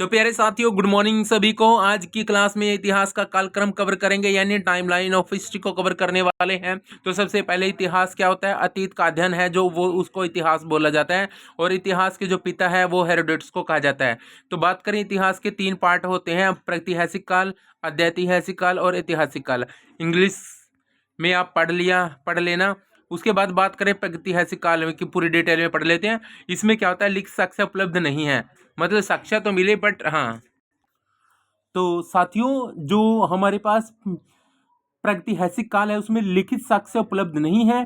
तो प्यारे साथियों, गुड मॉर्निंग सभी को। आज की क्लास में इतिहास का कालक्रम कवर करेंगे, यानी टाइमलाइन ऑफ हिस्ट्री को कवर करने वाले हैं। तो सबसे पहले इतिहास क्या होता है? अतीत का अध्ययन है, जो वो उसको इतिहास बोला जाता है। और इतिहास के जो पिता है वो हेरोडोटस को कहा जाता है। तो बात करें, इतिहास के 3 पार्ट होते हैं: प्रागैतिहासिक काल, आध्यैतिहासिक काल और ऐतिहासिक काल। इंग्लिश में आप पढ़ लेना। उसके बाद बात करें प्रागैतिहासिक काल में, की पूरी डिटेल में पढ़ लेते हैं। इसमें क्या होता है? लिखित साक्ष्य उपलब्ध नहीं है, मतलब साक्ष्य तो मिले बट हाँ। तो साथियों, जो हमारे पास प्रागैतिहासिक काल है उसमें लिखित साक्ष्य उपलब्ध नहीं है।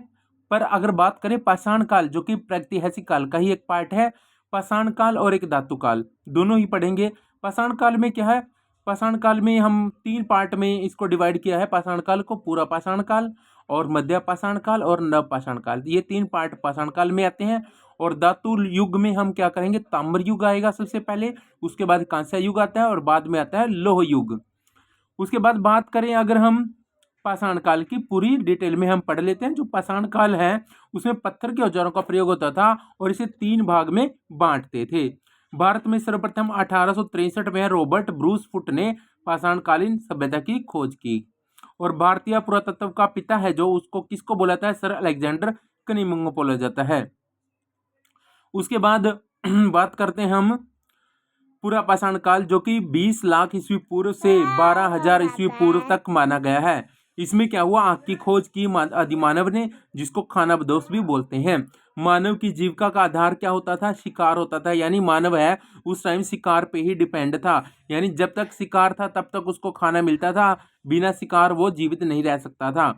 पर अगर बात करें पाषाण काल, जो कि प्रागैतिहासिक काल का ही एक पार्ट है, पाषाण काल और एक धातु काल, दोनों ही पढ़ेंगे। पाषाण काल में क्या है? पाषाण काल में हम 3 पार्ट में इसको डिवाइड किया है। पाषाण काल को पूरा पाषाण काल और मध्य पाषाण काल और नव पाषाण काल, ये 3 पार्ट पाषाण काल में आते हैं। और धातु युग में हम क्या करेंगे? ताम्र युग आएगा सबसे पहले, उसके बाद कांस्य युग आता है और बाद में आता है लौह युग। उसके बाद बात करें अगर हम पाषाण काल की, पूरी डिटेल में हम पढ़ लेते हैं। जो पाषाण काल है उसमें पत्थर के औजारों का प्रयोग होता था और इसे 3 भाग में बांटते थे। भारत में सर्वप्रथम 1863 में रॉबर्ट ब्रूस फुट ने पाषाणकालीन सभ्यता की खोज की। और भारतीय पुरातत्व का पिता है जो, उसको किसको बोला जाता है? सर अलेक्जेंडर कनिंघम बोला जाता है। उसके बाद बात करते हैं हम पूरा पाषाण काल, जो कि 20 लाख ईस्वी पूर्व से 12,000 ईस्वी पूर्व तक माना गया है। इसमें क्या हुआ? आग की खोज की आदिमानव ने, जिसको खानाबदोश भी बोलते हैं। मानव की जीविका का आधार क्या होता था? शिकार होता था। यानी मानव है उस टाइम शिकार पे ही डिपेंड था। यानी जब तक शिकार था तब तक उसको खाना मिलता था, बिना शिकार वो जीवित नहीं रह सकता था।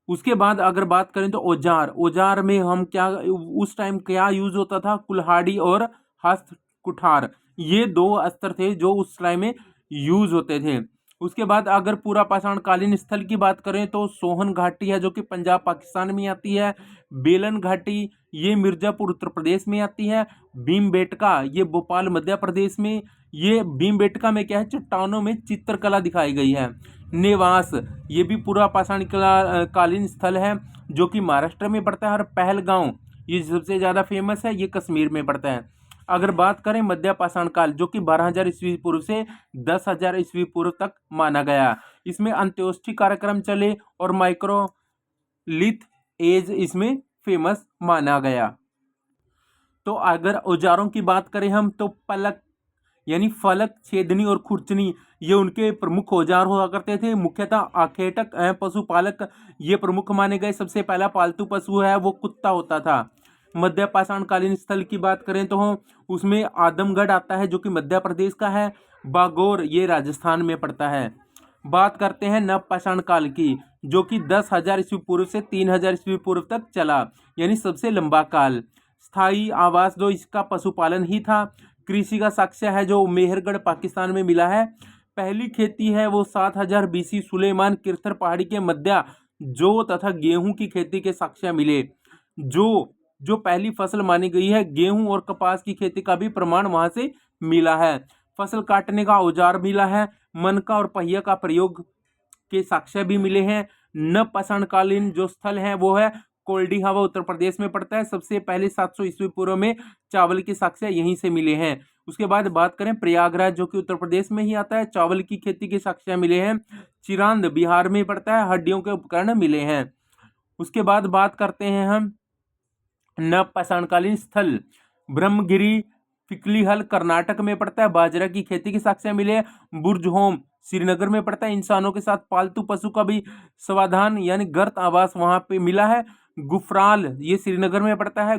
उसके बाद अगर बात करें तो औजार में हम क्या, उस टाइम क्या यूज होता था? कुल्हाड़ी और हस्त कुठार, ये 2 अस्त्र थे जो उस टाइम में यूज होते थे। उसके बाद अगर पूरा पाषाण कालीन स्थल की बात करें तो सोहन घाटी है, जो कि पंजाब पाकिस्तान में आती है। बेलन घाटी, ये मिर्जापुर उत्तर प्रदेश में आती है। भीमबेटका, ये भोपाल मध्य प्रदेश में। ये भीमबेटका में क्या है? चट्टानों में चित्रकला दिखाई गई है। नेवास, ये भी पूरा पाषाण कालीन स्थल है, जो कि महाराष्ट्र में पड़ता है। और पहलगांव, ये सबसे ज्यादा फेमस है, ये कश्मीर में पड़ता है। अगर बात करें मध्य पाषाण काल, जो कि 12,000 ईस्वी पूर्व से 10,000 ईस्वी पूर्व तक माना गया, इसमें अंत्योष्ठि कार्यक्रम चले और माइक्रोलिथ एज इसमें फेमस माना गया। तो अगर औजारों की बात करें हम, तो पलक यानी फलक, छेदनी और खुरचनी, ये उनके प्रमुख औजार हुआ करते थे। मुख्यतः आखेटक पशुपालक ये प्रमुख माने गए। सबसे पहला पालतू पशु है वो कुत्ता होता था। मध्य पाषाण कालीन स्थल की बात करें तो उसमें आदमगढ़ आता है, जो कि मध्य प्रदेश का है। बागोर, ये राजस्थान में पड़ता है। बात करते हैं नव पाषाण काल की, जो कि 10,000 ईस्वी पूर्व से 3,000 ईस्वी पूर्व तक चला, यानी सबसे लंबा काल। स्थायी आवास जो इसका पशुपालन ही था। कृषि का साक्ष्य है जो मेहरगढ़ पाकिस्तान में मिला है। पहली खेती है वो 7,000 बीसी सुलेमान किरथर पहाड़ी के मध्य जौ तथा गेहूं की खेती के साक्ष्य मिले। जो पहली फसल मानी गई है, गेहूं और कपास की खेती का भी प्रमाण वहां से मिला है। फसल काटने का औजार मिला है। मनका और पहिया का प्रयोग के साक्ष्य भी मिले हैं। नव पाषाणकालीन जो स्थल है वो है कोल्डिहा, वो उत्तर प्रदेश में पड़ता है। सबसे पहले 700 ईस्वी पूर्व में चावल के साक्ष्य यहीं से मिले हैं। उसके बाद बात करें प्रयागराज, जो कि उत्तर प्रदेश में ही आता है, चावल की खेती के साक्ष्य मिले हैं। चिरांद बिहार में पड़ता है, हड्डियों के उपकरण मिले हैं। उसके बाद बात करते हैं हम नव पाषाणकालीन स्थल ब्रह्मगिरी, फिकलीहल कर्नाटक में पड़ता है, बाजरा की खेती के साक्ष्य मिले। बुर्ज होम श्रीनगर में पड़ता है। इंसानों के साथ पालतू पशु का भी समाधान यानी गर्त आवास वहां पे मिला है। गुफराल, ये श्रीनगर में पड़ता है।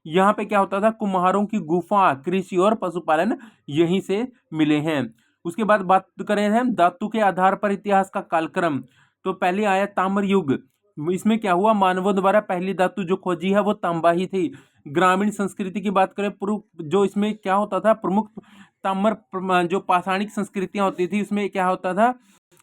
यहाँ पे क्या होता था? कुम्हारों की गुफा, कृषि और पशुपालन यहीं से मिले हैं। उसके बाद बात करें हम धातु के आधार पर इतिहास का कालक्रम, तो पहले आया ताम्र युग। इसमें क्या हुआ? मानवों द्वारा पहली धातु जो खोजी है वो तांबा ही थी। ग्रामीण संस्कृति की बात करें, जो इसमें क्या होता था? प्रमुख ताम्र जो पाषाणिक संस्कृतियां होती थी, उसमें क्या होता था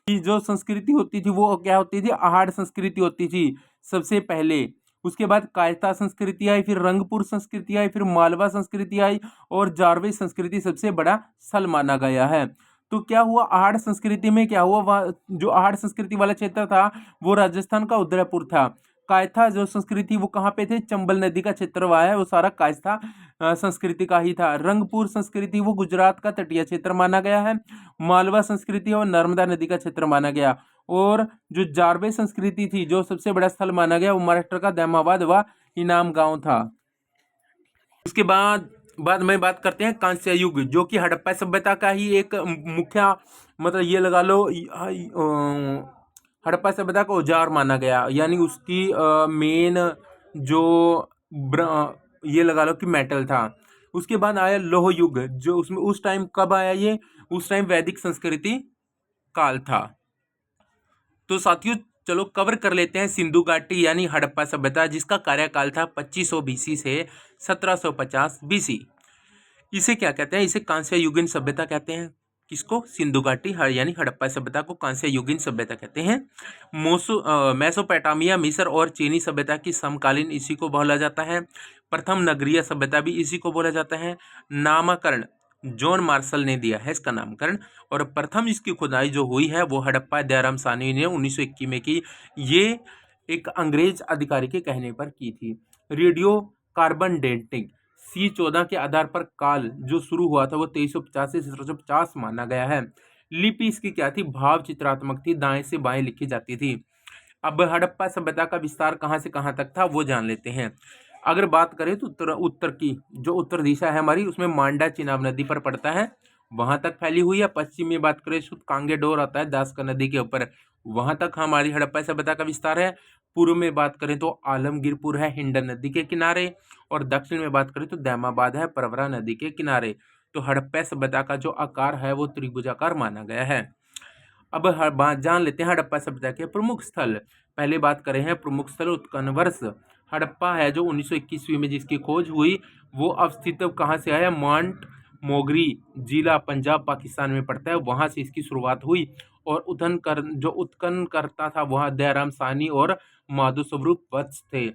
कि जो संस्कृति होती थी वो क्या होती थी? आहड़ संस्कृति होती थी सबसे पहले। उसके बाद कायता संस्कृति आई, फिर रंगपुर संस्कृति आई, फिर मालवा संस्कृति आई और जारवे संस्कृति सबसे बड़ा स्थल माना गया है। तो क्या हुआ? आहड़ संस्कृति में क्या हुआ? जो आहड़ संस्कृति वाला क्षेत्र था वो राजस्थान का उदयपुर था। कायथा जो संस्कृति वो कहाँ पे थे, चंबल नदी का क्षेत्र हुआ है वो सारा कायथा संस्कृति का ही था। रंगपुर संस्कृति वो गुजरात का तटीय क्षेत्र माना गया है। मालवा संस्कृति और नर्मदा नदी का क्षेत्र माना गया। और जो जारबे संस्कृति थी जो सबसे बड़ा स्थल माना गया वो महाराष्ट्र का दामाबाद व इनाम गांव था। उसके बाद में बात करते हैं कांस्य युग, जो कि हड़प्पा सभ्यता का ही एक मुख्य मतलब ये लगा लो हड़प्पा सभ्यता का औजार माना गया, यानी उसकी मेन जो ये लगा लो कि मेटल था। उसके बाद आया लोह युग, जो उसमें उस टाइम कब आया ये, उस टाइम वैदिक संस्कृति काल था। तो साथियों चलो कवर कर लेते हैं सिंधु घाटी यानी हड़प्पा सभ्यता, जिसका कार्यकाल था 2500 बीसी से 1750 बीसी। इसे क्या कहते हैं, इसे कांस्य युगीन सभ्यता कहते हैं। किसको, सिंधु घाटी यानी हड़प्पा सभ्यता को कांस्य युगीन सभ्यता कहते हैं। मेसोपोटामिया, मिस्र और चीनी सभ्यता की समकालीन इसी को बोला जाता है। प्रथम नगरीय सभ्यता भी इसी को बोला जाता है। नामकरण जॉन मार्शल ने दिया है इसका नामकरण। और प्रथम इसकी खुदाई जो हुई है वो हड़प्पा दयाराम साहनी ने 1921 में की। ये एक अंग्रेज अधिकारी के कहने पर की थी। रेडियो कार्बन डेटिंग C14 के आधार पर काल जो शुरू हुआ था वो 2350 से 1750 माना गया है। लिपि इसकी क्या थी, भाव चित्रात्मक थी, दाएं से बाएं लिखी जाती थी। अब हड़प्पा सभ्यता का विस्तार कहाँ से कहाँ तक था वो जान लेते हैं। अगर बात करें तो उत्तर की जो उत्तर दिशा है हमारी, उसमें मांडा चिनाब नदी पर पड़ता है, वहां तक फैली हुई है। पश्चिम में बात करें तो कांगेडोर आता है दासका नदी के ऊपर, वहां तक हमारी हड़प्पा सभ्यता का विस्तार है। पूर्व में बात करें तो आलमगीरपुर है हिंडन नदी के किनारे, और दक्षिण में बात करें तो दामाबाद है परवरा नदी के किनारे। तो हड़प्पा सभ्यता का जो आकार है वो त्रिभुजाकार माना गया है। अब बात जान लेते हैं हड़प्पा सभ्यता के प्रमुख स्थल। पहले बात करें हैं प्रमुख स्थल उत्खनन वर्ष। हड़प्पा है जो 1921 में जिसकी खोज हुई वो अवस्थित कहाँ से आया, माउंट मोगरी जिला पंजाब पाकिस्तान में पड़ता है, वहां से इसकी शुरुआत हुई। और उत्खनन करता था वहाँ दयाराम साहनी और माधो स्वरूप वत्स थे।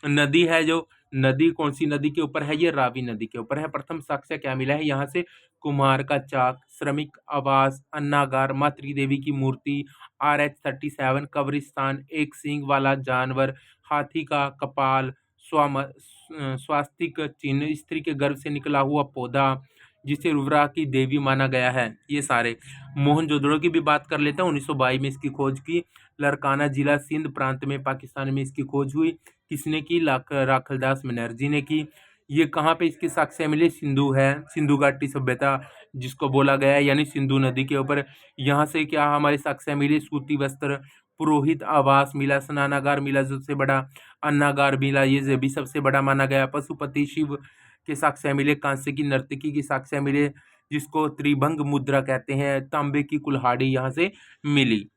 नदी है जो नदी कौन सी नदी के ऊपर है, ये रावी नदी के ऊपर है। प्रथम साक्ष्य क्या मिला है यहाँ से, कुम्हार का चाक, श्रमिक आवास, अन्नागार, माँ त्रिदेवी की मूर्ति, RH-37 कब्रिस्तान, एक सींग वाला जानवर, हाथी का कपाल, स्वास्तिक चिन्ह, स्त्री के गर्भ से निकला हुआ पौधा जिसे रुद्रा की देवी माना गया है, ये सारे। मोहनजोदड़ो की भी बात कर लेते हैं, 1922 में इसकी खोज की। लरकाना जिला सिंध प्रांत में पाकिस्तान में इसकी खोज हुई। किसने की, राखलदास बनर्जी ने की। ये कहाँ पे इसके साक्ष्य मिले, सिंधु है, सिंधु घाटी सभ्यता जिसको बोला गया है, यानी सिंधु नदी के ऊपर। यहाँ से क्या हमारे साक्ष्य मिले, सूती वस्त्र, पुरोहित आवास मिला, स्नानागार मिला सबसे बड़ा, अन्नागार मिला ये भी सबसे बड़ा माना गया। पशुपति शिव के साक्ष्य मिले, कांस्य की नर्तकी की साक्ष्य मिले जिसको त्रिभंग मुद्रा कहते हैं, तांबे की कुल्हाड़ी यहाँ से मिली।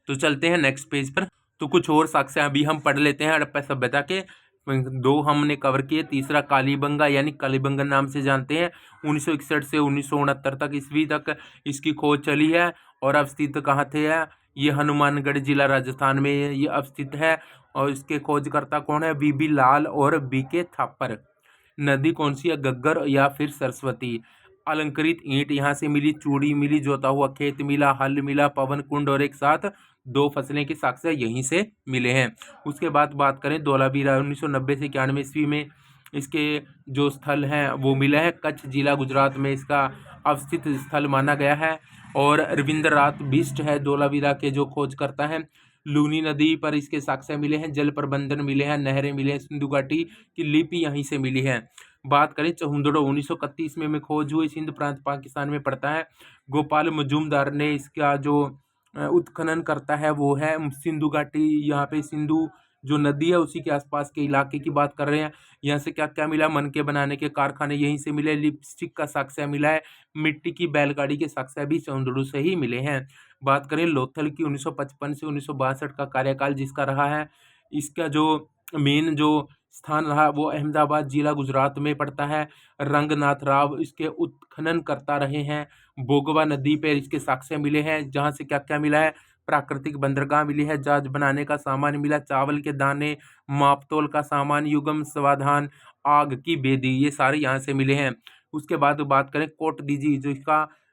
तो चलते हैं नेक्स्ट पेज पर। तो कुछ और साक्ष्य अभी हम पढ़ लेते हैं हड़प्पा सभ्यता के। दो हमने कवर किए, तीसरा कालीबंगा यानी कलिबंगन नाम से जानते हैं। 1961 से 1969 तक ईस्वी तक इसकी खोज चली है। और अवस्थित कहाँ थे है, ये हनुमानगढ़ जिला राजस्थान में ये अवस्थित है। और इसके खोजकर्ता कौन है, बीबी लाल और बीके थापर। नदी कौन सी है, गग्गर या फिर सरस्वती। अलंकृत ईंट यहाँ से मिली, चूड़ी मिली, जोता हुआ खेत मिला, हल मिला, पवन कुंड और एक साथ 2 फसलें के साक्ष्य यहीं से मिले हैं। उसके बाद बात करें धोलावीरा 1990 से 91 ईस्वी में इसके जो स्थल हैं वो मिले हैं। कच्छ जिला गुजरात में इसका अवस्थित स्थल माना गया है। और रविंद्रनाथ बिष्ट है धोलावीरा के जो खोज करता है। लूनी नदी पर इसके साक्ष्य मिले हैं, जल प्रबंधन मिले हैं, नहरें मिले हैं, सिंधु घाटी की लिपि यहीं से मिली है। बात करें चहुंदड़ो 1931 में खोज हुई, सिंध प्रांत पाकिस्तान में पड़ता है। गोपाल मजूमदार ने इसका जो उत्खनन करता है वो है सिंधु घाटी, यहाँ पे सिंधु जो नदी है उसी के आसपास के इलाके की बात कर रहे हैं। यहाँ से क्या क्या मिला, मनके बनाने के कारखाने यहीं से मिले, लिपस्टिक का साक्ष्य मिला है, मिट्टी की बैलगाड़ी के साक्ष्य भी चहुंदड़ो से ही मिले हैं। बात करें लोथल की 1955 से 1962 का कार्यकाल जिसका रहा है, इसका जो मेन जो स्थान रहा वो अहमदाबाद जिला गुजरात में पड़ता है। रंगनाथ राव इसके उत्खनन करता रहे हैं। बोगवा नदी पर इसके साक्ष्य मिले हैं, जहाँ से क्या क्या मिला है, प्राकृतिक बंदरगाह मिली है, जहाज बनाने का सामान मिला, चावल के दाने, मापतोल का सामान, युगम समाधान, आग की बेदी, ये सारे यहाँ से मिले हैं। उसके बाद बात करें कोट दीजी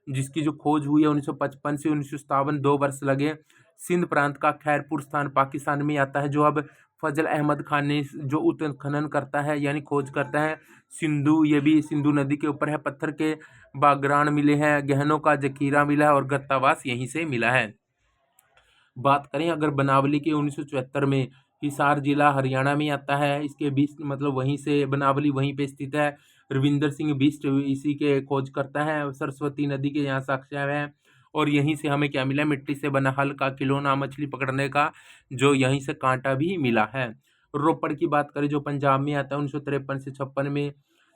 जिसकी जो खोज हुई है 1955 से 1957 2 वर्ष लगे। सिंध प्रांत का खैरपुर स्थान पाकिस्तान में आता है, जो अब फजल अहमद खान ने जो उत्खनन करता है यानी खोज करता है। सिंधु, ये भी सिंधु नदी के ऊपर है। पत्थर के बागरान मिले हैं, गहनों का जखीरा मिला है और गर्तावास यहीं से मिला है। बात करें अगर बनावली के 1974 में, हिसार जिला हरियाणा में आता है। इसके बीच मतलब वहीं से बनावली वहीं पे स्थित है। रविंदर सिंह बिष्ट इसी के खोज करता है। सरस्वती नदी के यहाँ साक्ष्य है और यहीं से हमें क्या मिला, मिट्टी से बना हल का खिलौना मछली पकड़ने का, जो यहीं से कांटा भी मिला है। रोपड़ की बात करें जो पंजाब में आता है 1953 से 56 में,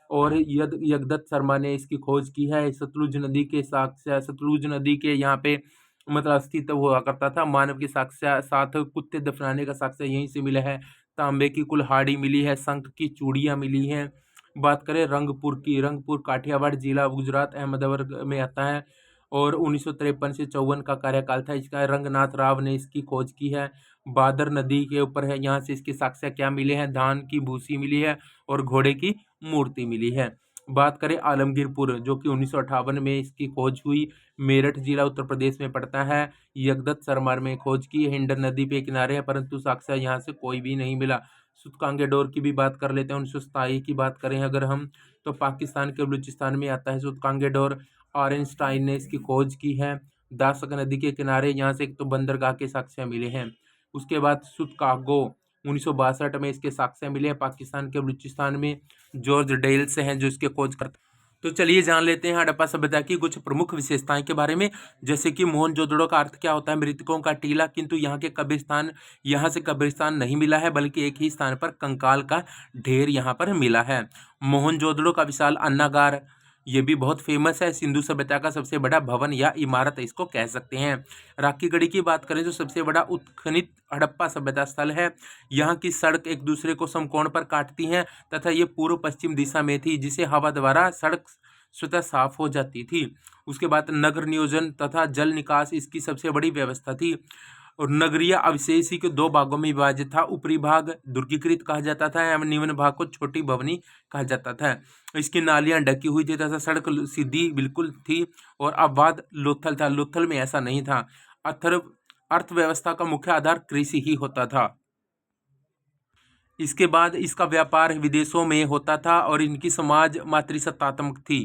और यगदत्त शर्मा ने इसकी खोज की है। सतलुज नदी के साक्ष्य, सतलुज नदी के यहाँ पे मतलब अस्तित्व हुआ करता था। मानव के साक्ष्य साथ कुत्ते दफनाने का साक्ष्य यहीं से मिला है। तांबे की कुल्हाड़ी मिली है, शंख की चूड़ियाँ मिली हैं। बात करें रंगपुर की, रंगपुर काठियावाड़ जिला गुजरात अहमदाबाद में आता है और 1953 से 54 का कार्यकाल था इसका। रंगनाथ राव ने इसकी खोज की है। बादर नदी के ऊपर है, यहाँ से इसके साक्ष्य क्या मिले हैं, धान की भूसी मिली है और घोड़े की मूर्ति मिली है। बात करें आलमगीरपुर, जो कि 1958 में इसकी खोज हुई, मेरठ जिला उत्तर प्रदेश में पड़ता है। यगदत्त सरमार में खोज की, हिंडन नदी पे किनारे है, परंतु साक्ष्य यहाँ से कोई भी नहीं मिला। सुतकांगेडोर की भी बात कर लेते हैं। 1927 की बात करें अगर हम, तो पाकिस्तान के बलूचिस्तान में आता है सुतकांगेडोर। ऑरेंस्टाइन ने इसकी खोज की है। दासक नदी के किनारे, यहाँ से एक तो बंदरगाह के साक्ष्य मिले हैं। उसके बाद सुतकागो 1962 में इसके साक्ष्य मिले हैं पाकिस्तान के बलूचिस्तान में। जॉर्ज डेल से हैं जो इसके खोज करते। तो चलिए जान लेते हैं हड़प्पा सभ्यता की कुछ प्रमुख विशेषताएं के बारे में। जैसे कि मोहनजोदड़ो का अर्थ क्या होता है, मृतकों का टीला, किंतु यहाँ के कब्रिस्तान, यहाँ से कब्रिस्तान नहीं मिला है, बल्कि एक ही स्थान पर कंकाल का ढेर यहाँ पर मिला है। मोहनजोदड़ो का विशाल अन्नागार, ये भी बहुत फेमस है, सिंधु सभ्यता का सबसे बड़ा भवन या इमारत इसको कह सकते हैं। राखी गढ़ी की बात करें तो सबसे बड़ा उत्खनित हड़प्पा सभ्यता स्थल है। यहाँ की सड़क एक दूसरे को समकोण पर काटती हैं तथा ये पूर्व पश्चिम दिशा में थी, जिसे हवा द्वारा सड़क स्वतः साफ हो जाती थी। उसके बाद नगर नियोजन तथा जल निकास इसकी सबसे बड़ी व्यवस्था थी। और नगरीय अवशेष के दो भागों में विभाजित था। ऊपरी भाग दुर्गीकृत कहा जाता था एवं निम्न भाग को छोटी भवनी कहा जाता था। इसकी नालियां ढकी हुई थी तथा सड़क सीधी बिल्कुल थी और अपवाद लोथल था। लोथल में ऐसा नहीं था। अर्थव्यवस्था का मुख्य आधार कृषि ही होता था। इसके बाद इसका व्यापार विदेशों में होता था और इनकी समाज मातृसत्तात्मक थी।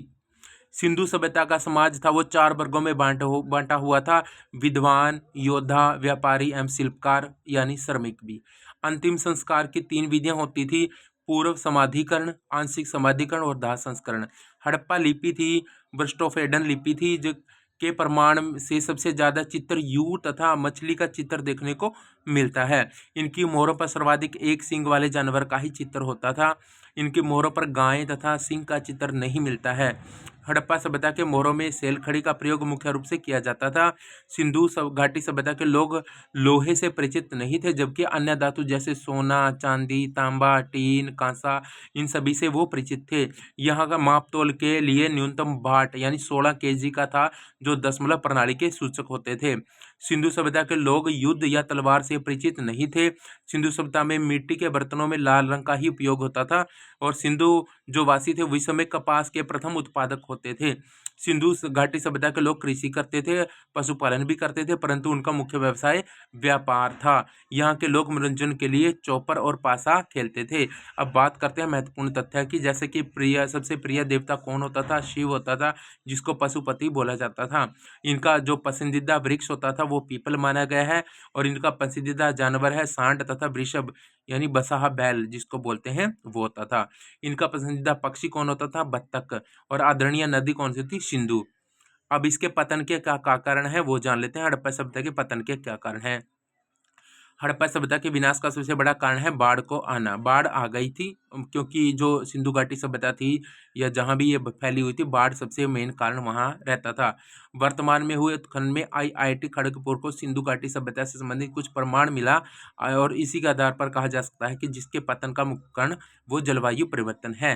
सिंधु सभ्यता का समाज था वो 4 वर्गों में बांटा हुआ था। विद्वान, योद्धा, व्यापारी एवं शिल्पकार यानी श्रमिक भी। अंतिम संस्कार की 3 विधियां होती थी, पूर्व समाधिकरण, आंशिक समाधिकरण और दाह संस्करण। हड़प्पा लिपि थी, ब्रस्टोफेडन लिपि थी, जो के प्रमाण से सबसे ज्यादा चित्र यू तथा मछली का चित्र देखने को मिलता है। इनकी मोहरों पर सर्वाधिक एक सींग वाले जानवर का ही चित्र होता था। इनकी मोहरों पर गाय तथा सिंह का चित्र नहीं मिलता है। हड़प्पा सभ्यता के मोहरों में सेल खड़ी का प्रयोग मुख्य रूप से किया जाता था। सिंधु घाटी सभ्यता के लोग लोहे से परिचित नहीं थे, जबकि अन्य धातु जैसे सोना, चांदी, तांबा, टीन, कांसा, इन सभी से वो परिचित थे। यहाँ का माप तोल के लिए न्यूनतम भाट यानी 16 kg का था, जो दशमलव प्रणाली के सूचक होते थे। सिंधु सभ्यता के लोग युद्ध या तलवार से परिचित नहीं थे। सिंधु सभ्यता में मिट्टी के बर्तनों में लाल रंग का ही उपयोग होता था और सिंधु जो वासी थे उस समय कपास के प्रथम उत्पादक होते थे। सिंधु घाटी सभ्यता के लोग कृषि करते थे, पशुपालन भी करते थे, परंतु उनका मुख्य व्यवसाय व्यापार था। यहाँ के लोग मनोरंजन के लिए चौपर और पासा खेलते थे। अब बात करते हैं महत्वपूर्ण तथ्य की, जैसे कि सबसे प्रिय देवता कौन होता था, शिव होता था, जिसको पशुपति बोला जाता था। इनका जो पसंदीदा वृक्ष होता था वो पीपल माना गया है और इनका पसंदीदा जानवर है सांड तथा वृषभ यानी बसाहा बैल जिसको बोलते हैं वो होता था। इनका पसंदीदा पक्षी कौन होता था, बत्तख। और आदरणीय नदी कौन सी थी, सिंधु। अब इसके पतन के क्या कारण है वो जान लेते हैं। हड़प्पा सभ्यता के पतन के क्या कारण है। हड़प्पा सभ्यता के विनाश का सबसे बड़ा कारण है बाढ़ को आना। बाढ़ आ गई थी क्योंकि जो सिंधु घाटी सभ्यता थी या जहाँ भी ये फैली हुई थी, बाढ़ सबसे मेन कारण वहाँ रहता था। वर्तमान में हुए उत्खनन में IIT खड़गपुर को सिंधु घाटी सभ्यता से संबंधित कुछ प्रमाण मिला और इसी के आधार पर कहा जा सकता है कि जिसके पतन का मुख्य कारण वो जलवायु परिवर्तन है।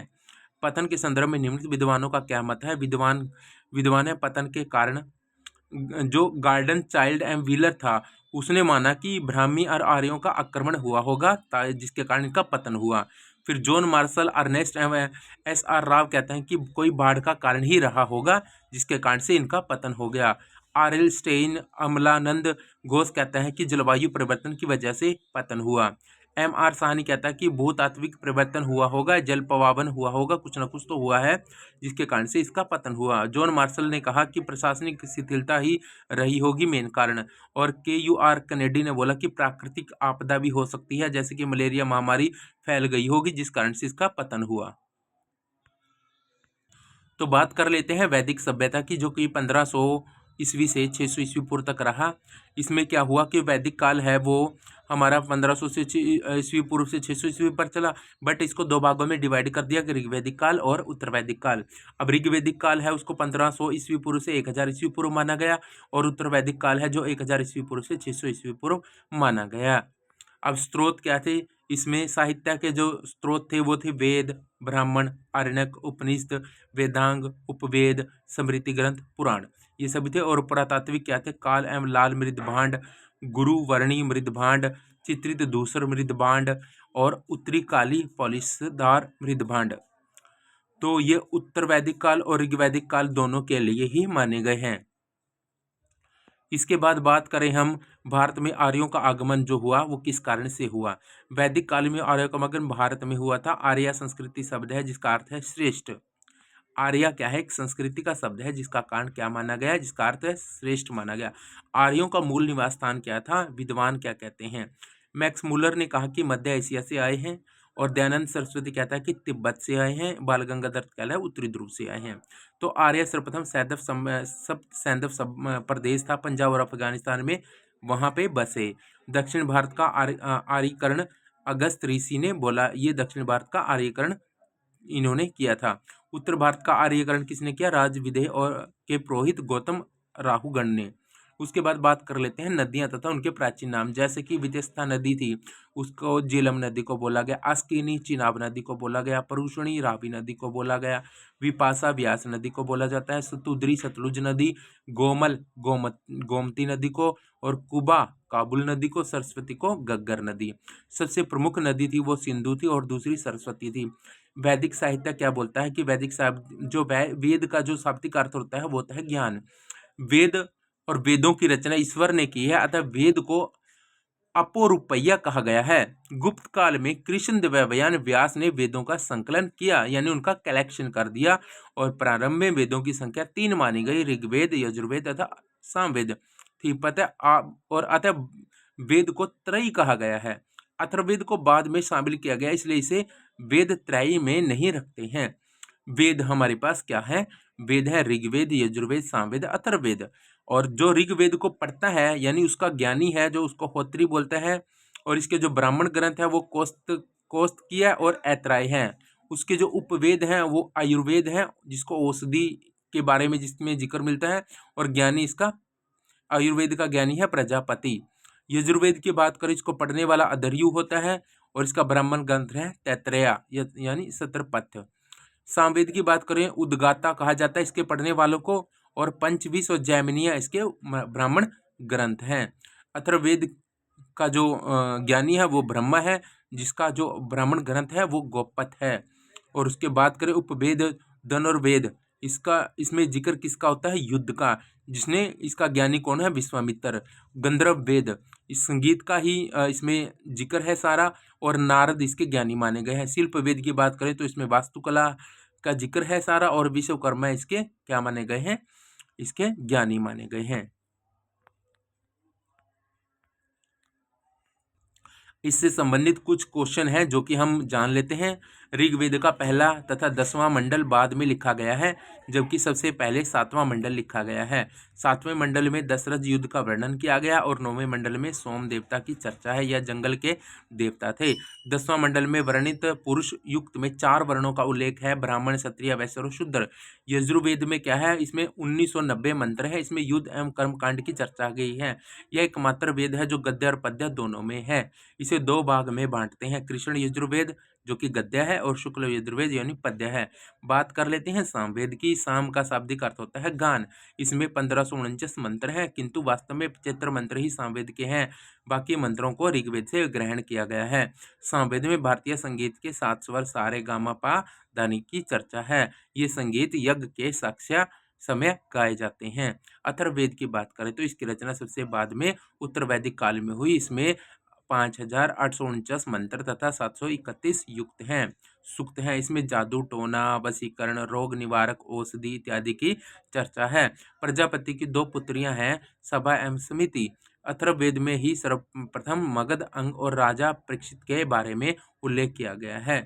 पतन के संदर्भ में निम्नलिखित विद्वानों का क्या मत है। विद्वान है पतन के कारण जो गार्डन चाइल्ड एम व्हीलर था उसने माना कि ब्राह्मी और आर्यों का आक्रमण हुआ होगा जिसके कारण इनका पतन हुआ। फिर जॉन मार्शल, अर्नेस्ट एवं SR राव कहते हैं कि कोई बाढ़ का कारण ही रहा होगा जिसके कारण से इनका पतन हो गया। आर.एल. स्टेइन, अमलानंद घोष कहता है कि जलवायु परिवर्तन की वजह से पतन हुआ। M.R. साहनी कहता है कि भूतात्विक परिवर्तन हुआ होगा, जल प्लावन हुआ होगा, कुछ ना कुछ तो हुआ है जिसके कारण से इसका पतन हुआ। जॉन मार्शल ने कहा कि प्रशासनिक शिथिलता ही रही होगी मेन कारण। और KUR कनेडी ने बोला कि प्राकृतिक आपदा भी हो सकती है, जैसे कि मलेरिया महामारी फैल गई होगी जिस कारण से इसका पतन हुआ। तो बात कर लेते हैं वैदिक सभ्यता की, जो कि 1500 ईस्वी से 600 ईस्वी पूर्व तक रहा। इसमें क्या हुआ कि वैदिक काल है वो हमारा 1500 से ईस्वी पूर्व से 600 ईस्वी पर चला, बट इसको दो भागों में डिवाइड कर दिया, ऋग्वैदिक काल और उत्तर वैदिक काल। अब ऋग्वैदिक काल है उसको 1500 ईस्वी पूर्व से 1000 ईस्वी पूर्व माना गया, और उत्तर वैदिक काल है जो 1000 ईस्वी पूर्व से 600 ईस्वी पूर्व माना गया। अब स्रोत क्या थे इसमें? साहित्य के जो स्रोत थे वो थे वेद, ब्राह्मण, आरण्यक, उपनिषद, वेदांग, उपवेद, स्मृति ग्रंथ, पुराण, ये सभी थे। और पुरातात्विक क्या थे? काल एवं लाल मृद भांड, गुरु वर्णी मृद भांड, चित्रित धूसर मृद भांड और उत्तरी काली पॉलिशदार मृद भांड। तो ये उत्तर वैदिक काल और ऋग्वैदिक काल दोनों के लिए ही माने गए हैं। इसके बाद बात करें हम भारत में आर्यों का आगमन जो हुआ वो किस कारण से हुआ। वैदिक काल में आर्यों का आगमन भारत में हुआ था। आर्य संस्कृति शब्द है जिसका अर्थ है श्रेष्ठ। आर्य क्या है? एक संस्कृति का शब्द है जिसका कारण क्या माना गया? जिसका अर्थ है श्रेष्ठ माना गया। आर्यों का मूल निवास स्थान क्या था? विद्वान क्या कहते हैं? मैक्स मुलर ने कहा कि मध्य एशिया से आए हैं, और दयानंद सरस्वती कहता है कि तिब्बत से आए हैं। बाल गंगाधर कहला है उत्तरी ध्रुव से आए हैं। तो आर्य सर्वप्रथम सैंधव प्रदेश था पंजाब और अफगानिस्तान में, वहां पे बसे। दक्षिण भारत का आर्यीकरण अगस्त ऋषि ने बोला, ये दक्षिण भारत का आर्यीकरण इन्होंने किया था। उत्तर भारत का आर्यीकरण किसने किया? राज विदेह और के पुरोहित गौतम राहुगण ने। उसके बाद बात कर लेते हैं नदियां तथा उनके प्राचीन नाम। जैसे कि वितस्ता नदी थी उसको झेलम नदी को बोला गया, अस्किनी चिनाब नदी को बोला गया, परुषणी रावी नदी को बोला गया, विपाशा व्यास नदी को बोला जाता है, सतुद्री सतलुज नदी, गोमल गोमती नदी को, और कुबा काबुल नदी को, सरस्वती को गग्गर नदी। सबसे प्रमुख नदी थी वो सिंधु थी और दूसरी सरस्वती थी। वैदिक साहित्य क्या बोलता है कि वैदिक साहित्य जो वेद का जो शाब्दिक अर्थ होता है वो होता है ज्ञान। वेद और वेदों की रचना ईश्वर ने की है, अतः वेद को अपौरुपैया कहा गया है। गुप्त काल में कृष्णदेवराय व्यास ने वेदों का संकलन किया, यानी उनका कलेक्शन कर दिया, और प्रारंभ में वेदों की संख्या 3 मानी गई, ऋग्वेद, यजुर्वेद तथा सामवेद थी। और अतः वेद को त्रयी कहा गया है। अथर्ववेद को बाद में शामिल किया गया, इसलिए इसे वेद त्रयी में नहीं रखते हैं। वेद हमारे पास क्या है? वेद है ऋग्वेद, यजुर्वेद, सामवेद, अथर्ववेद। और जो ऋग्वेद को पढ़ता है यानी उसका ज्ञानी है, जो उसको होत्री बोलते हैं। और इसके जो ब्राह्मण ग्रंथ है वो कौस्तकीय और ऐतराय हैं। उसके जो उपवेद हैं वो आयुर्वेद हैं, जिसको औषधि के बारे में जिसमें जिक्र मिलता है, और ज्ञानी इसका आयुर्वेद का ज्ञानी है प्रजापति। यजुर्वेद की बात करें, इसको पढ़ने वाला अधर्यु होता है, और इसका ब्राह्मण ग्रंथ है तैत्रेय यानी सत्रपथ्य। सामवेद की बात करें, उद्गाता कहा जाता है इसके पढ़ने वालों को, और पंचविश और जैमिनिया इसके ब्राह्मण ग्रंथ हैं। अथर्ववेद का जो ज्ञानी है वो ब्रह्मा है, जिसका जो ब्राह्मण ग्रंथ है वो गोपथ है। और उसके बात करें उपवेद, धनुर्वेद, इसमें जिक्र किसका होता है? युद्ध का, जिसने इसका ज्ञानी कौन है? विश्वामित्र। गंधर्व वेद, इस संगीत का ही इसमें जिक्र है सारा, और नारद इसके ज्ञानी माने गए हैं। शिल्प वेद की बात करें तो इसमें वास्तुकला का जिक्र है सारा, और विश्वकर्मा इसके क्या माने गए हैं? इसके ज्ञानी माने गए हैं। इससे संबंधित कुछ क्वेश्चन हैं जो कि हम जान लेते हैं। ऋग्वेद का पहला तथा 10वां मंडल बाद में लिखा गया है, जबकि सबसे पहले 7वां मंडल लिखा गया है। 7वें मंडल में दशरथ युद्ध का वर्णन किया गया, और 9वें मंडल में सोम देवता की चर्चा है, यह जंगल के देवता थे। 10वां मंडल में वर्णित पुरुष युक्त में 4 वर्णों का उल्लेख है, ब्राह्मण, क्षत्रिय, वैश्य और शूद्र। यजुर्वेद में क्या है? इसमें 1990 मंत्र है, इसमें युद्ध एवं कर्मकांड की चर्चा गई है। यह एकमात्र वेद है जो गद्य और पद्य दोनों में है। इसे 2 भाग में बांटते हैं, कृष्ण यजुर्वेद जो कि गद्य है, और शुक्ल यजुर्वेद यानी पद्य है। बात कर लेते हैं सामवेद की। साम का शाब्दिक अर्थ होता है गान। इसमें 1549 मंत्र हैं, किंतु वास्तव में 75 मंत्र ही सामवेद के हैं। बाकी मंत्रों को ऋग्वेद से ग्रहण किया गया है। सामवेद में भारतीय संगीत के 7 स्वर सा रे गा मा पा धा नी की चर्चा है। ये संगीत यज्ञ के समय गाए जाते हैं। अथर्ववेद की बात करें तो इसकी रचना सबसे बाद में उत्तर वैदिक काल में हुई। इसमें 5849 मंत्र तथा 731 युक्त हैं सूक्त हैं। इसमें जादू, टोना, वशीकरण, रोग निवारक औषधि इत्यादि की चर्चा है। प्रजापति की दो पुत्रियां हैं, सभा एवं समिति। अथर्ववेद में ही सर्वप्रथम मगध, अंग और राजा परीक्षित के बारे में उल्लेख किया गया है।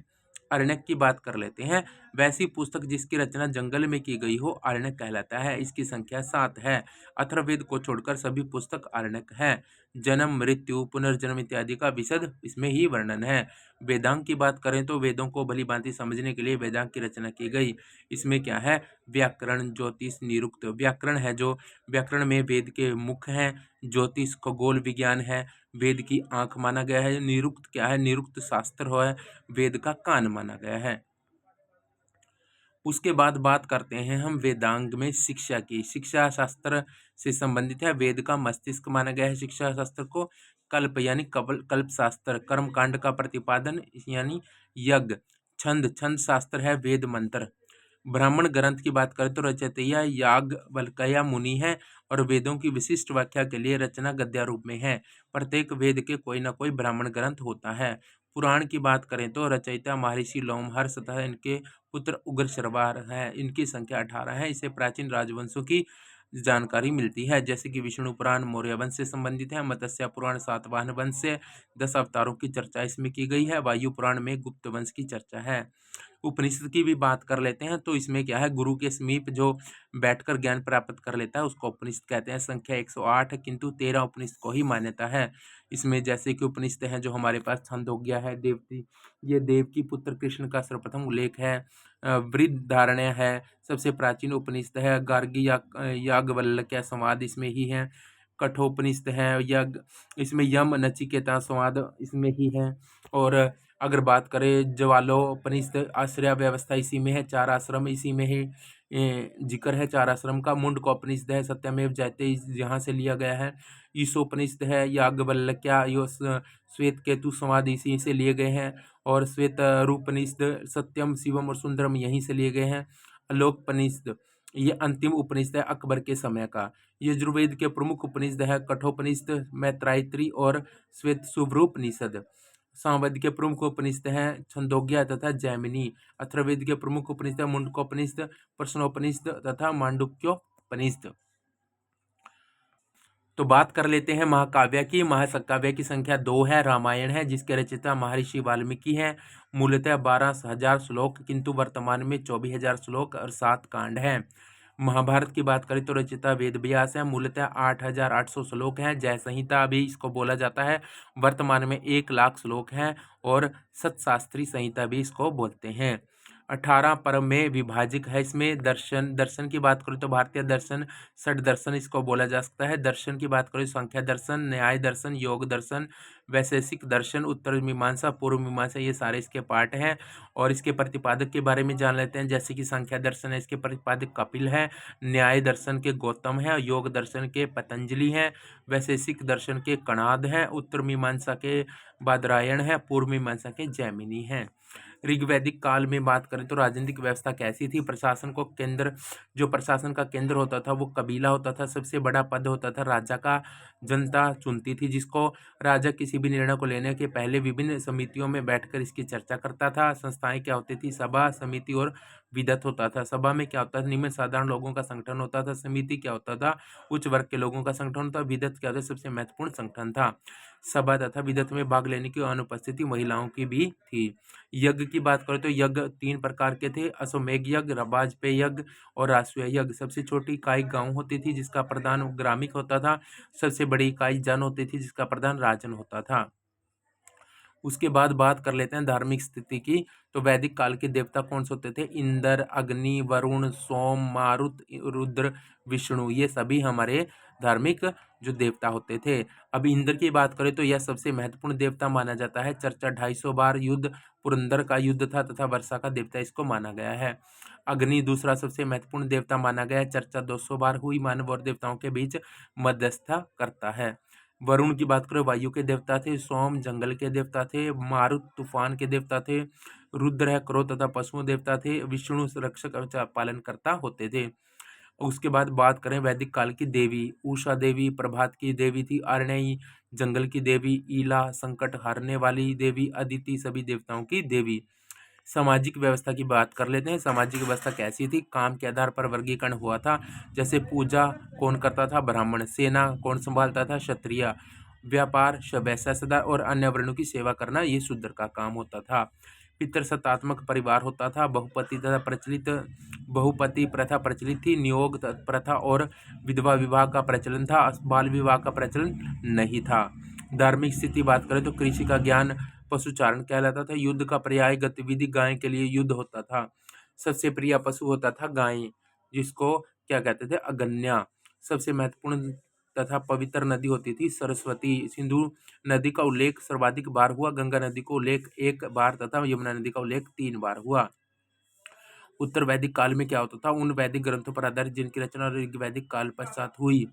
अरण्यक की बात कर लेते हैं। वैसी पुस्तक जिसकी रचना जंगल में की गई हो अरण्यक कहलाता है। इसकी संख्या 7 है। अथर्ववेद को छोड़कर सभी पुस्तक अरण्यक है। जन्म, मृत्यु, पुनर्जन्म इत्यादि का विशद इसमें ही वर्णन है। वेदांग की बात करें तो वेदों को भली भांति समझने के लिए वेदांग की रचना की गई। इसमें क्या है? व्याकरण, ज्योतिष, निरुक्त। व्याकरण है जो व्याकरण में वेद के मुख हैं। ज्योतिष खगोल विज्ञान है, वेद की आंख माना गया है। निरुक्त क्या है? निरुक्त शास्त्र है, वेद का कान माना गया है। उसके बाद बात करते हैं हम वेदांग में शिक्षा की। शिक्षा शास्त्र से संबंधित है। वेद का मस्तिष्क माना गया है शिक्षा शास्त्र को। कल्प यानी कल्प शास्त्र, कर्म कांड का प्रतिपादन यानी यज्ञ। छंद, छंद शास्त्र है वेद मंत्र। ब्राह्मण ग्रंथ की बात करें तो रचयिता याज्ञवल्क्य मुनि है और वेदों की विशिष्ट व्याख्या के लिए रचना गद्य रूप में है। प्रत्येक वेद के कोई न कोई ब्राह्मण ग्रंथ होता है। पुराण की बात करें तो रचयिता महर्षि लोमहर्ष तथा इनके पुत्र उग्रश्रवा है। इनकी संख्या 18 है। इसे प्राचीन राजवंशों की जानकारी मिलती है, जैसे कि विष्णु पुराण मौर्य वंश से संबंधित है। मत्स्य पुराण सातवाहन वंश से 10 अवतारों की चर्चा इसमें की गई है। वायु पुराण में गुप्त वंश की चर्चा है। उपनिषद की भी बात कर लेते हैं तो इसमें क्या है? गुरु के समीप जो बैठकर ज्ञान प्राप्त कर लेता है उसको उपनिषद कहते हैं। संख्या 108 है, किंतु 13 उपनिषद को ही मान्यता है। इसमें जैसे कि उपनिषद है जो हमारे पास छंदोग्य है, देवती, ये देव की पुत्र कृष्ण का सर्वप्रथम उल्लेख है। बृहदारण्य है, सबसे प्राचीन उपनिषद है। गार्गी याज्ञवल्क्य संवाद इसमें ही है। कठोपनिषद है, यज्ञ, इसमें यम नचिकेता संवाद इसमें ही है। और अगर बात करें ज्वालोपनिषद, आश्रय व्यवस्था इसी में है। 4 आश्रम इसी में ही जिक्र है। 4 आश्रम का। मुंडकोपनिषद है, सत्यमेव जयते यहाँ से लिया गया है। ईशोपनिषद है, याज्ञवल्क्य श्वेत केतु संवाद इसी से लिए गए हैं। और श्वेत रूपनिषद, सत्यम शिवम और सुंदरम यहीं से लिए गए हैं। आलोकपनिषद ये अंतिम उपनिषद है अकबर के समय का। यजुर्वेद के प्रमुख उपनिषद है कठोपनिषद, मैत्रायत्री और श्वेत सुब्रोपनिषद। सामवेद के प्रमुख उपनिषद हैं छंदोग्य तथा जैमिनी। अथर्ववेद के प्रमुख उपनिषद मुंडकोपनिषद, प्रश्नोपनिषद तथा मांडुक्योपनिषद। तो बात कर लेते हैं महाकाव्य की। महाकाव्य की संख्या 2 है। रामायण है जिसके रचयिता महर्षि वाल्मीकि हैं। मूलतः 12,000 श्लोक, किंतु वर्तमान में 24,000 श्लोक और 7 कांड हैं। महाभारत की बात करें तो रचयिता वेद व्यास है। मूलतः 8,800 श्लोक हैं। जय संहिता भी इसको बोला जाता है। वर्तमान में 1,00,000 श्लोक हैं और सतशास्त्री संहिता भी इसको बोलते हैं। 18 पर्व में विभाजित है। इसमें दर्शन, दर्शन की बात करें तो भारतीय दर्शन, षड दर्शन इसको बोला जा सकता है। दर्शन की बात करें सांख्य दर्शन, न्याय दर्शन, योग दर्शन, वैशेषिक दर्शन, उत्तर मीमांसा, पूर्व मीमांसा, ये सारे इसके पार्ट हैं। और इसके प्रतिपादक के बारे में जान लेते हैं। जैसे कि सांख्य दर्शन है, इसके प्रतिपादक कपिल है। न्याय दर्शन के गौतम है। योग दर्शन के पतंजलि हैं। वैशेषिक दर्शन के कणाद हैं। उत्तर मीमांसा के बादरायण है। पूर्व मीमांसा के जैमिनी हैं। ऋग्वैदिक काल में बात करें तो राजनीतिक व्यवस्था कैसी थी? प्रशासन को केंद्र, जो प्रशासन का केंद्र होता था वो कबीला होता था। सबसे बड़ा पद होता था राजा का। जनता चुनती थी जिसको। राजा किसी भी निर्णय को लेने के पहले विभिन्न समितियों में बैठकर इसकी चर्चा करता था। संस्थाएं क्या होती थी? सभा, समिति और विदत होता था। सभा में क्या होता था? निम्न साधारण लोगों का संगठन होता था। समिति क्या होता था? उच्च वर्ग के लोगों का संगठन होता था। विदत क्या होता? सबसे महत्वपूर्ण संगठन था। सभा तथा विदत में भाग लेने की अनुपस्थिति महिलाओं की भी थी। यज्ञ की बात करें तो यज्ञ 3 प्रकार के थे। अश्वमेघ यज्ञ, वाजपेय यज्ञ और राष्ट्रीय यज्ञ। सबसे छोटी इकाई गांव होती थी जिसका प्रधान ग्रामिक होता था। सबसे बड़ी इकाई जन होती थी जिसका प्रधान राजन होता था। उसके बाद बात कर लेते हैं धार्मिक स्थिति की। तो वैदिक काल के देवता कौन से होते थे? इंद्र, अग्नि, वरुण, सोम, मारुत, रुद्र, विष्णु, ये सभी हमारे धार्मिक जो देवता होते थे। अब इंद्र की बात करें तो यह सबसे महत्वपूर्ण देवता माना जाता है। चर्चा 250 बार युद्ध, पुरंदर का युद्ध था तथा वर्षा का देवता इसको माना गया है। अग्नि दूसरा सबसे महत्वपूर्ण देवता माना गया है। चर्चा 200 बार हुई। मानव और देवताओं के बीच मध्यस्थता करता है। वरुण की बात करें वायु के देवता थे। सोम जंगल के देवता थे। मारुत तूफान के देवता थे। रुद्र है क्रोध तथा पशुओं देवता थे। विष्णु रक्षक पालन करता होते थे। उसके बाद बात करें वैदिक काल की देवी, उषा देवी प्रभात की देवी थी, आर्णयी जंगल की देवी, ईला संकट हारने वाली देवी, अदिति सभी देवताओं की देवी। सामाजिक व्यवस्था की बात कर लेते हैं। सामाजिक व्यवस्था कैसी थी? काम के आधार पर वर्गीकरण हुआ था। जैसे पूजा कौन करता था? ब्राह्मण। सेना कौन संभालता था? क्षत्रिय। व्यापार वैश्य सदा और अन्य वर्णों की सेवा करना ये शूद्र का काम होता था। पितृसत्तात्मक परिवार होता था। बहुपति प्रथा प्रचलित थी। नियोग प्रथा और विधवा विवाह का प्रचलन था। बाल विवाह का प्रचलन नहीं था। धार्मिक स्थिति बात करें तो कृषि का ज्ञान पशुचारण कहलाता था। युद्ध का पर्याय गतिविधि गाय के लिए युद्ध होता था। सबसे प्रिय पशु होता था गाय, जिसको क्या कहते थे? अगन्या। सबसे महत्वपूर्ण तथा पवित्र नदी होती थी सरस्वती। सिंधु नदी का उल्लेख सर्वाधिक बार हुआ। गंगा नदी का उल्लेख 1 बार तथा यमुना नदी का उल्लेख 3 बार हुआ। उत्तर वैदिक काल में क्या होता था? उन वैदिक ग्रंथों पर आधारित जिनकी रचना ऋग्वैदिक काल पश्चात हुई।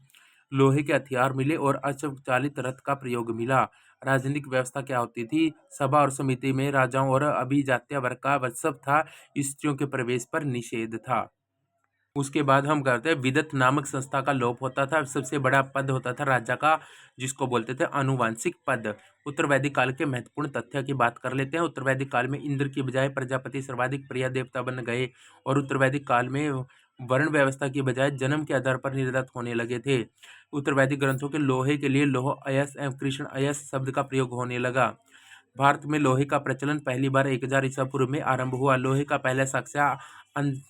लोहे के हथियार मिले और अश्वचालित रथ का प्रयोग मिला। राजनीतिक व्यवस्था क्या होती थी? सभा और समिति में राजाओं और अभिजात्य वर्ग का वत्सव था। स्त्रियों के प्रवेश पर निषेध था। उसके बाद हम करते हैं विदत नामक संस्था का लोप होता था। सबसे बड़ा पद होता था राजा का, जिसको बोलते थे आनुवांशिक पद। उत्तर वैदिक काल के महत्वपूर्ण तथ्य की बात कर लेते हैं। उत्तर वैदिक काल में इंद्र की बजाय प्रजापति सर्वाधिक प्रिय देवता बन गए और उत्तर वैदिक काल में वर्ण व्यवस्था की बजाय जन्म के आधार पर निर्धारित होने लगे थे। उत्तर वैदिक ग्रंथों के लोहे के लिए लोह अयस एवं कृष्ण अयस शब्द का प्रयोग होने लगा। भारत में लोहे का प्रचलन पहली बार 1000 ईसा पूर्व में आरंभ हुआ। लोहे का पहला साक्ष्य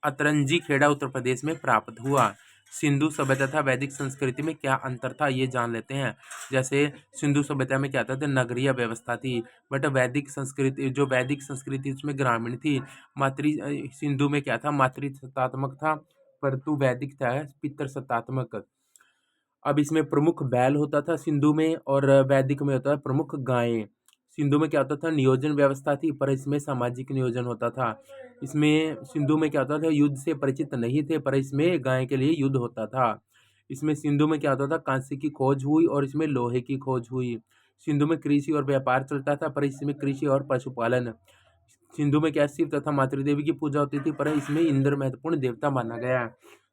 अतरंजी खेड़ा उत्तर प्रदेश में प्राप्त हुआ। सिंधु सभ्यता तथा वैदिक संस्कृति में क्या अंतर था ये जान लेते हैं। जैसे सिंधु सभ्यता में क्या था? नगरीय व्यवस्था थी, बट वैदिक संस्कृति उसमें ग्रामीण थी। सिंधु में क्या था? मातृसत्तात्मक था, परंतु वैदिक था पितृसत्तात्मक। अब इसमें प्रमुख बैल होता था सिंधु में और वैदिक में होता है प्रमुख गायें। सिंधु में क्या होता था? नियोजन व्यवस्था थी, पर इसमें सामाजिक नियोजन होता था। इसमें सिंधु में क्या होता था? युद्ध से परिचित नहीं थे, पर इसमें गाय के लिए युद्ध होता था। इसमें सिंधु में क्या होता था? कांस्य की खोज हुई और इसमें लोहे की खोज हुई। सिंधु में कृषि और व्यापार चलता था, पर इसमें कृषि और पशुपालन। सिंधु में क्या शिव तथा मातृदेवी की पूजा होती थी, पर इसमें इंद्र महत्वपूर्ण देवता माना गया।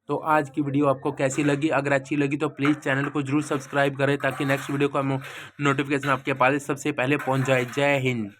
तो आज की वीडियो आपको कैसी लगी? अगर अच्छी लगी तो प्लीज़ चैनल को जरूर सब्सक्राइब करें ताकि नेक्स्ट वीडियो का नोटिफिकेशन आपके पास सबसे पहले पहुंच जाए। जय हिंद।